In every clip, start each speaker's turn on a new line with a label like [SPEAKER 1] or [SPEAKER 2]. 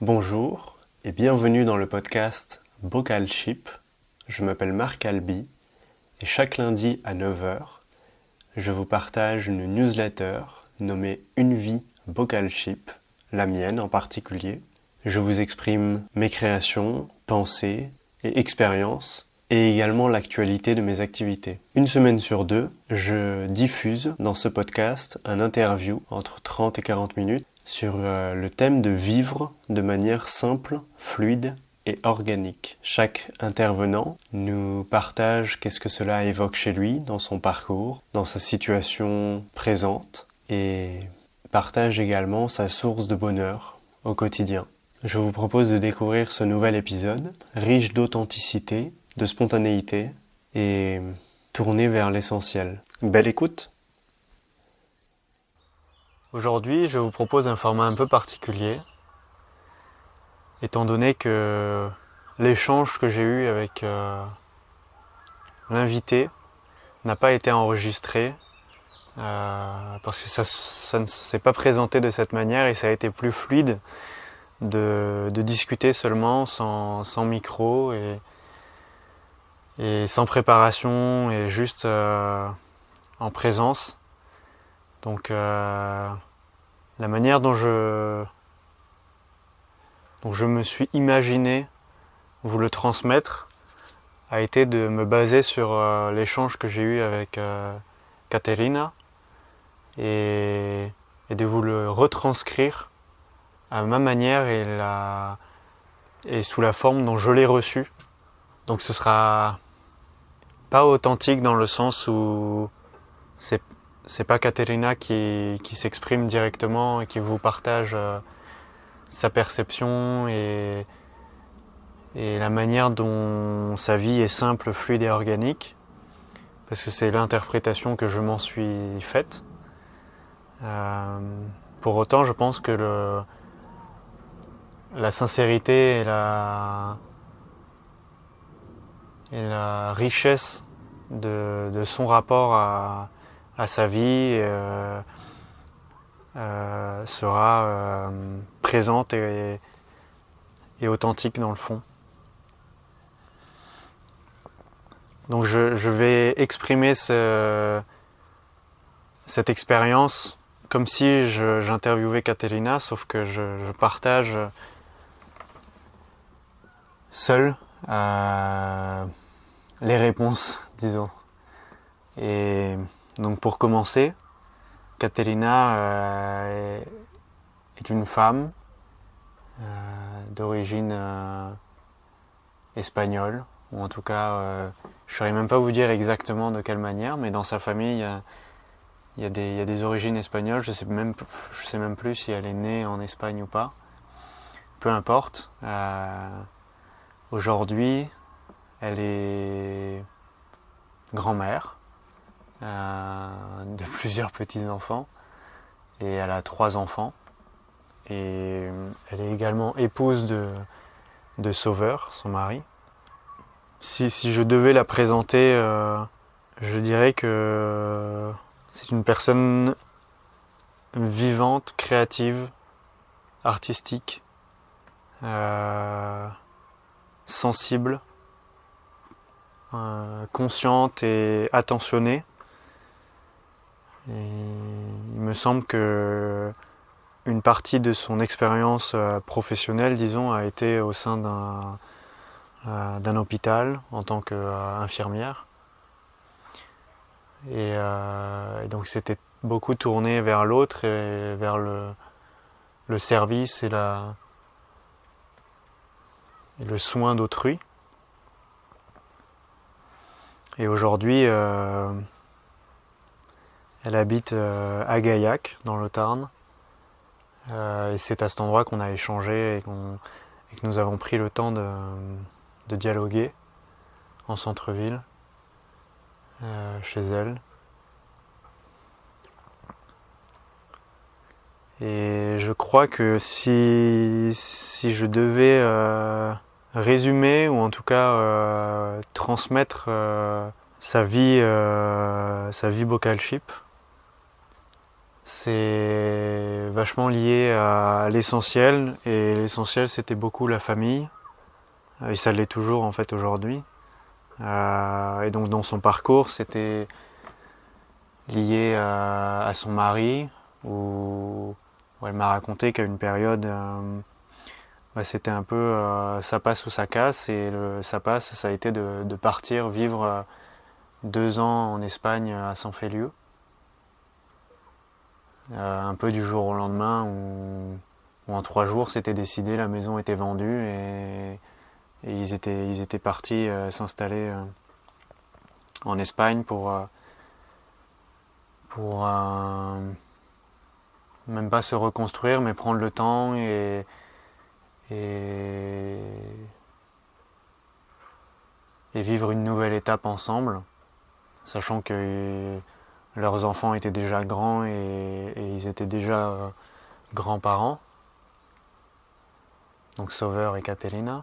[SPEAKER 1] Bonjour et bienvenue dans le podcast Bocalship. Je m'appelle Marc Albi et chaque lundi à 9 heures, je vous partage une newsletter nommée Une vie Bocalship, la mienne en particulier. Je vous exprime mes créations, pensées et expériences et également l'actualité de mes activités. Une semaine sur deux, je diffuse dans ce podcast un interview entre 30 et 40 minutes sur le thème de vivre de manière simple, fluide et organique. Chaque intervenant nous partage qu'est-ce que cela évoque chez lui, dans son parcours, dans sa situation présente et partage également sa source de bonheur au quotidien. Je vous propose de découvrir ce nouvel épisode, riche d'authenticité, de spontanéité et tourné vers l'essentiel. Belle écoute! Aujourd'hui, je vous propose un format un peu particulier, étant donné que l'échange que j'ai eu avec l'invité n'a pas été enregistré parce que ça ne s'est pas présenté de cette manière et ça a été plus fluide de discuter seulement sans micro et sans préparation et juste en présence. Donc la manière dont je me suis imaginé vous le transmettre a été de me baser sur l'échange que j'ai eu avec Caterina et de vous le retranscrire à ma manière et sous la forme dont je l'ai reçu. Donc ce sera pas authentique dans le sens où c'est pas Caterina qui s'exprime directement et qui vous partage sa perception et la manière dont sa vie est simple, fluide et organique, parce que c'est l'interprétation que je m'en suis faite. Pour autant, je pense que la sincérité et la richesse de son rapport à sa vie sera présente et authentique dans le fond. Donc je vais exprimer cette expérience comme si j'interviewais Caterina, sauf que je partage seul les réponses, disons. Et donc pour commencer, Caterina est une femme d'origine espagnole, ou en tout cas, je ne saurais même pas vous dire exactement de quelle manière, mais dans sa famille, il y a des origines espagnoles. Je sais même plus si elle est née en Espagne ou pas. Peu importe. Aujourd'hui, elle est grand-mère de plusieurs petits-enfants et elle a 3 enfants. Et elle est également épouse de Sauveur, son mari. Si je devais la présenter, je dirais que c'est une personne vivante, créative, artistique, sensible, consciente et attentionnée. Et il me semble que une partie de son expérience professionnelle, disons, a été au sein d'un hôpital en tant qu'infirmière. Et donc c'était beaucoup tourné vers l'autre et vers le service et le soin d'autrui. Et aujourd'hui, elle habite à Gaillac, dans le Tarn. Et c'est à cet endroit qu'on a échangé et que nous avons pris le temps de dialoguer en centre-ville, chez elle. Et je crois que si je devais résumer ou en tout cas transmettre sa vie Bocalship,
[SPEAKER 2] C'est vachement lié à l'essentiel, et l'essentiel c'était beaucoup la famille, et ça l'est toujours en fait aujourd'hui. Et donc dans son parcours c'était lié à son mari, où elle m'a raconté qu'à une période c'était un peu ça passe ou ça casse, et ça passe ça a été de partir vivre 2 ans en Espagne à San Feliu. Un peu du jour au lendemain où en 3 jours c'était décidé, la maison était vendue et ils étaient partis s'installer en Espagne pour même pas se reconstruire mais prendre le temps et, et vivre une nouvelle étape ensemble, sachant que leurs enfants étaient déjà grands et ils étaient déjà grands-parents, donc Sauveur et Caterina.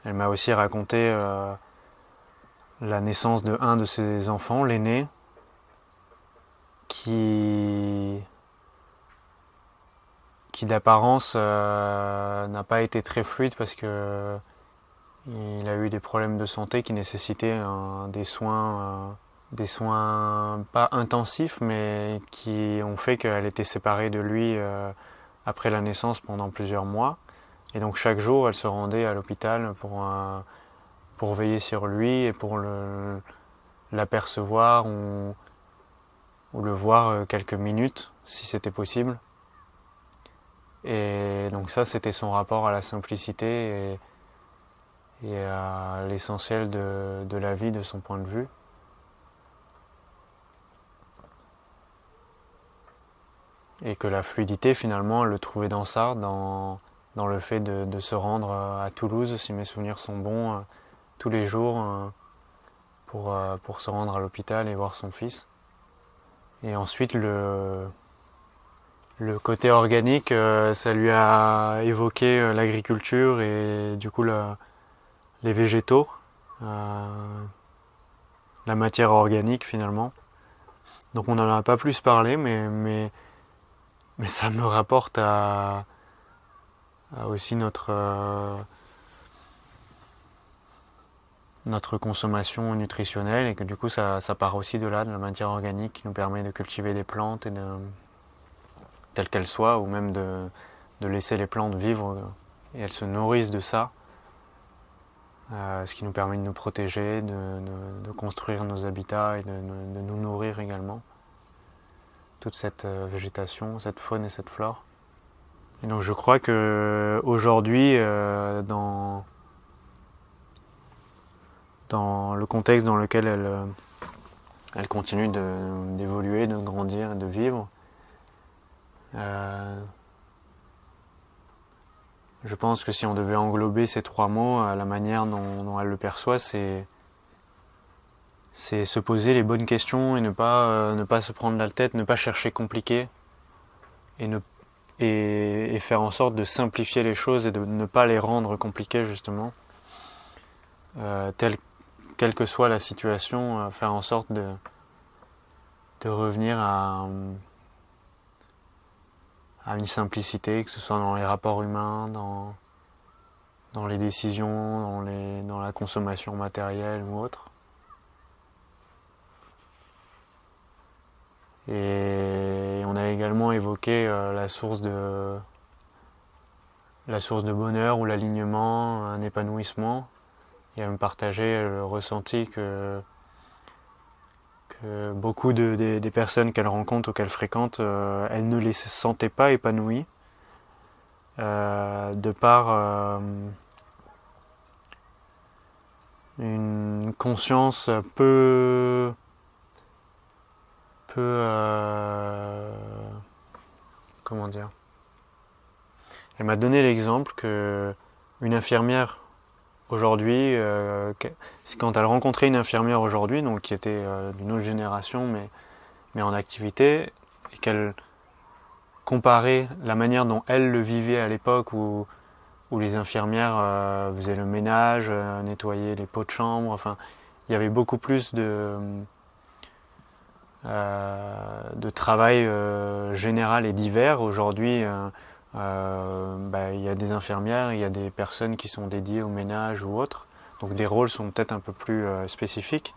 [SPEAKER 2] Elle m'a aussi raconté la naissance de un de ses enfants, l'aîné, qui d'apparence n'a pas été très fluide parce que il a eu des problèmes de santé qui nécessitaient des soins pas intensifs, mais qui ont fait qu'elle était séparée de lui après la naissance pendant plusieurs mois. Et donc chaque jour, elle se rendait à l'hôpital pour veiller sur lui et pour l'apercevoir ou le voir quelques minutes, si c'était possible. Et donc ça, c'était son rapport à la simplicité et à l'essentiel de la vie de son point de vue. Et que la fluidité, finalement, elle le trouvait dans ça, dans le fait de se rendre à Toulouse, si mes souvenirs sont bons, tous les jours pour se rendre à l'hôpital et voir son fils. Et ensuite, le côté organique, ça lui a évoqué l'agriculture et du coup les végétaux, la matière organique finalement. Donc on n'en a pas plus parlé, mais ça me rapporte à aussi notre consommation nutritionnelle, et que du coup ça part aussi de là, de la matière organique qui nous permet de cultiver des plantes et telles qu'elles soient, ou même de laisser les plantes vivre et elles se nourrissent de ça, ce qui nous permet de nous protéger, de construire nos habitats et de nous nourrir également. Toute cette végétation, cette faune et cette flore. Et donc je crois que aujourd'hui, dans le contexte dans lequel elle continue d'évoluer, de grandir et de vivre, je pense que si on devait englober ces 3 mots, la manière dont elle le perçoit, c'est se poser les bonnes questions et ne pas se prendre la tête, ne pas chercher compliqué et faire en sorte de simplifier les choses et de ne pas les rendre compliquées justement. Quelle que soit la situation, faire en sorte de revenir à une simplicité, que ce soit dans les rapports humains, dans les décisions, dans la consommation matérielle ou autre. Et on a également évoqué la source de bonheur ou l'alignement, un épanouissement. Et elle me partageait le ressenti que beaucoup des personnes qu'elle rencontre ou qu'elle fréquente, elle ne les sentait pas épanouies, de par une conscience peu comment dire. Elle m'a donné l'exemple que une infirmière aujourd'hui, quand elle rencontrait une infirmière aujourd'hui, donc qui était d'une autre génération mais en activité, et qu'elle comparait la manière dont elle le vivait à l'époque où les infirmières faisaient le ménage, nettoyaient les pots de chambre, enfin il y avait beaucoup plus de travail général et divers. Aujourd'hui, il y a des infirmières, il y a des personnes qui sont dédiées au ménage ou autres. Donc des rôles sont peut-être un peu plus spécifiques.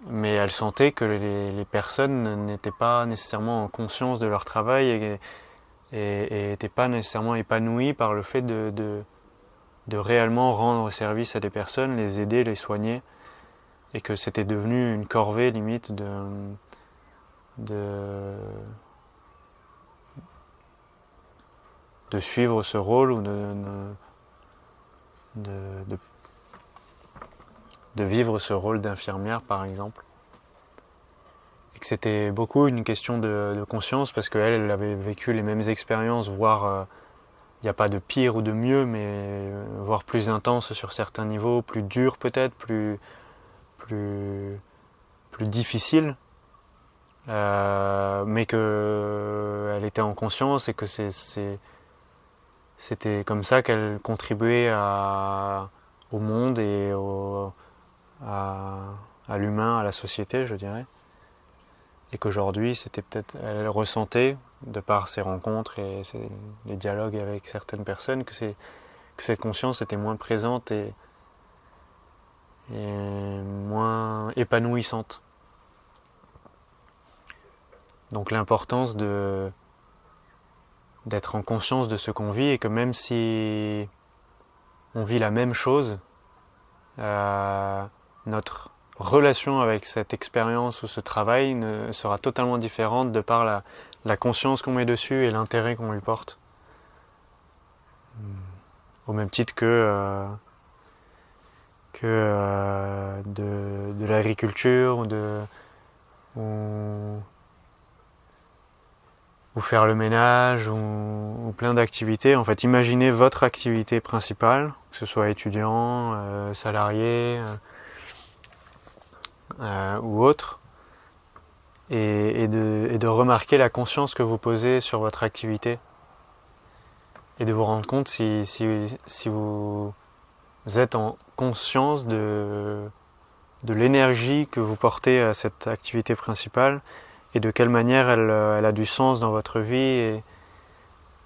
[SPEAKER 2] Mais elle sentait que les personnes n'étaient pas nécessairement en conscience de leur travail et n'étaient pas nécessairement épanouies par le fait de réellement rendre service à des personnes, les aider, les soigner, et que c'était devenu une corvée limite de suivre ce rôle ou de vivre ce rôle d'infirmière par exemple. Et que c'était beaucoup une question de conscience parce qu'elle elle avait vécu les mêmes expériences, voire il n'y a pas de pire ou de mieux, mais voire plus intense sur certains niveaux, plus dur peut-être, plus difficile, mais qu'elle était en conscience et que c'était comme ça qu'elle contribuait au monde et à l'humain, à la société, je dirais. Et qu'aujourd'hui, c'était peut-être, elle ressentait, de par ses rencontres et les dialogues avec certaines personnes, que cette conscience était moins présente et moins épanouissante. Donc l'importance d'être en conscience de ce qu'on vit et que même si on vit la même chose, notre relation avec cette expérience ou ce travail sera totalement différente de par la conscience qu'on met dessus et l'intérêt qu'on lui porte. Au même titre que de l'agriculture ou faire le ménage ou plein d'activités. En fait, imaginez votre activité principale, que ce soit étudiant, salarié ou autre, et de remarquer la conscience que vous posez sur votre activité et de vous rendre compte si vous êtes en conscience de l'énergie que vous portez à cette activité principale et de quelle manière elle a du sens dans votre vie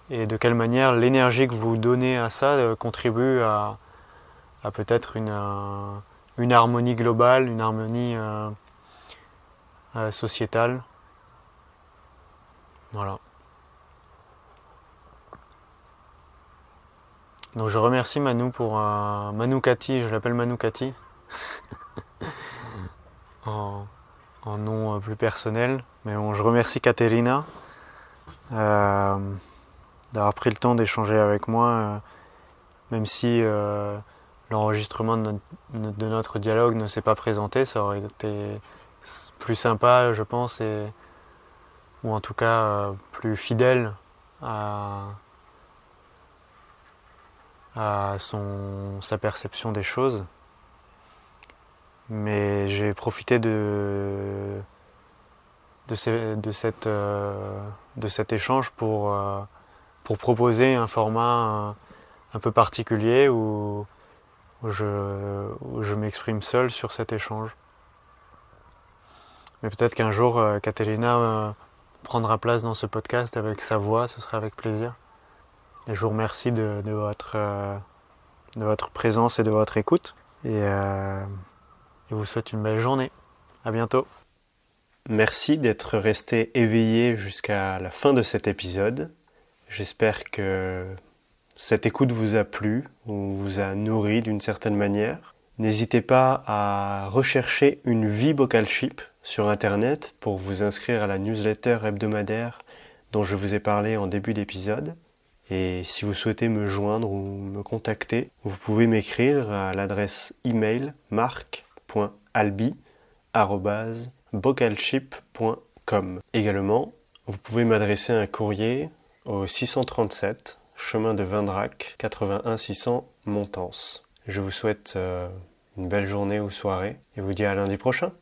[SPEAKER 2] et de quelle manière l'énergie que vous donnez à ça contribue à peut-être une harmonie globale, une harmonie sociétale. Voilà. Donc je remercie Manu pour Manu Kati, je l'appelle Manu Kati en nom plus personnel, mais bon, je remercie Katerina d'avoir pris le temps d'échanger avec moi, même si l'enregistrement de notre dialogue ne s'est pas présenté, ça aurait été plus sympa, je pense, ou en tout cas plus fidèle à sa perception des choses. Mais j'ai profité de cet échange pour proposer un format un peu particulier où je m'exprime seul sur cet échange. Mais peut-être qu'un jour, Katerina prendra place dans ce podcast avec sa voix, ce sera avec plaisir. Et je vous remercie de votre présence et de votre écoute. Et vous souhaite une belle journée. À bientôt.
[SPEAKER 1] Merci d'être resté éveillé jusqu'à la fin de cet épisode. J'espère que cette écoute vous a plu ou vous a nourri d'une certaine manière. N'hésitez pas à rechercher une vie Bocalship sur internet pour vous inscrire à la newsletter hebdomadaire dont je vous ai parlé en début d'épisode. Et si vous souhaitez me joindre ou me contacter, vous pouvez m'écrire à l'adresse email marc.albi@bocalship.com. Également, vous pouvez m'adresser un courrier au 637 chemin de Vindrac 81 600 Montans. Je vous souhaite une belle journée ou soirée et vous dis à lundi prochain.